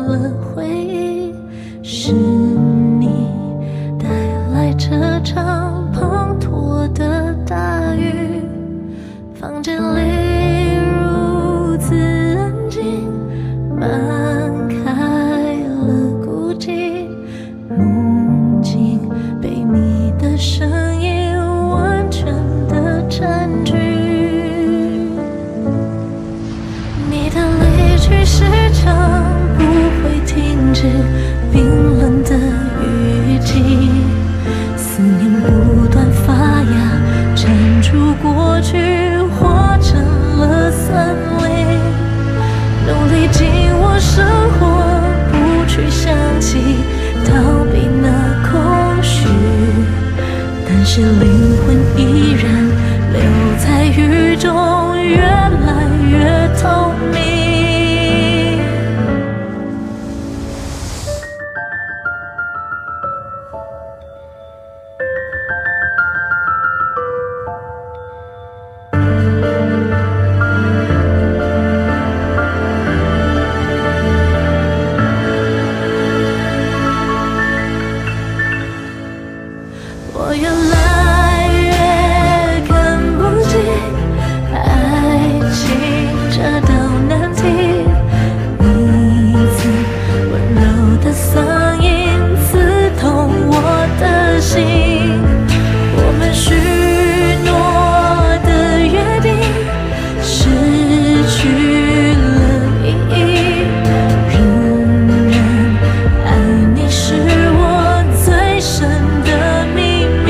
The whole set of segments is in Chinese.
了回忆，是你带来这场滂沱的大雨。房间里如此安静，漫开了孤寂，梦境被你的声音完全的占据。你的离去时常不会停止，冰冷的雨季，思念不断发芽，缠住过去，化成了森林。努力紧握生活，不去想起，逃避那空虚，但是灵魂依然留在雨中，越来越透明。我越来越看不清爱情这道难题，你曾温柔的嗓音刺痛我的心，我们许诺的约定失去了意义，仍然爱你是我最深的秘密。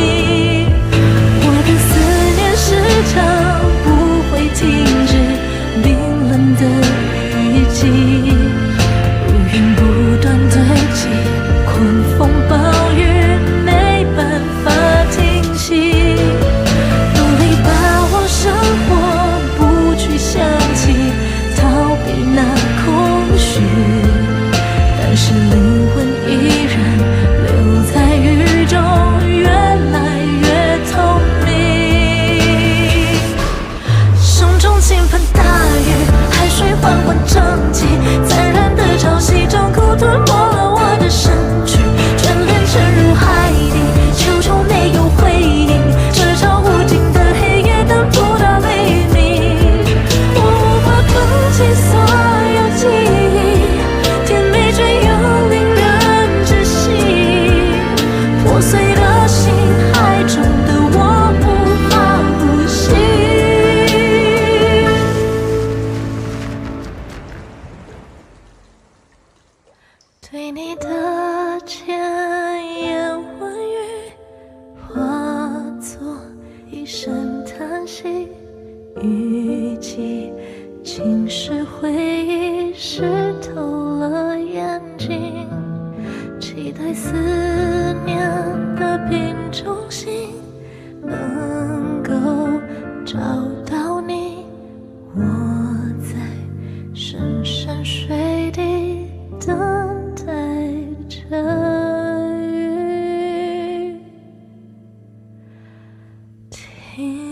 不会停止，冰冷的雨季，乌云不断堆积，狂风暴雨没办法停息。努力把握生活，不去想起，逃避那空虚，但是灵魂依然留在雨中，越来越透明。倾盆大雨，海水缓缓涨起，残忍的潮汐中苦吞没了我的身躯，眷恋沉入海底，求求没有回应，这场无尽的黑夜等不到黎明。我无法放弃所有记忆，甜蜜却又令人窒息，破碎的心，海中的我无法呼吸。对你的千言万语化作一声叹息，语气侵蚀回忆，湿透了眼睛，期待思念的瓶中信能够找到你，我在深山水底等待着雨停。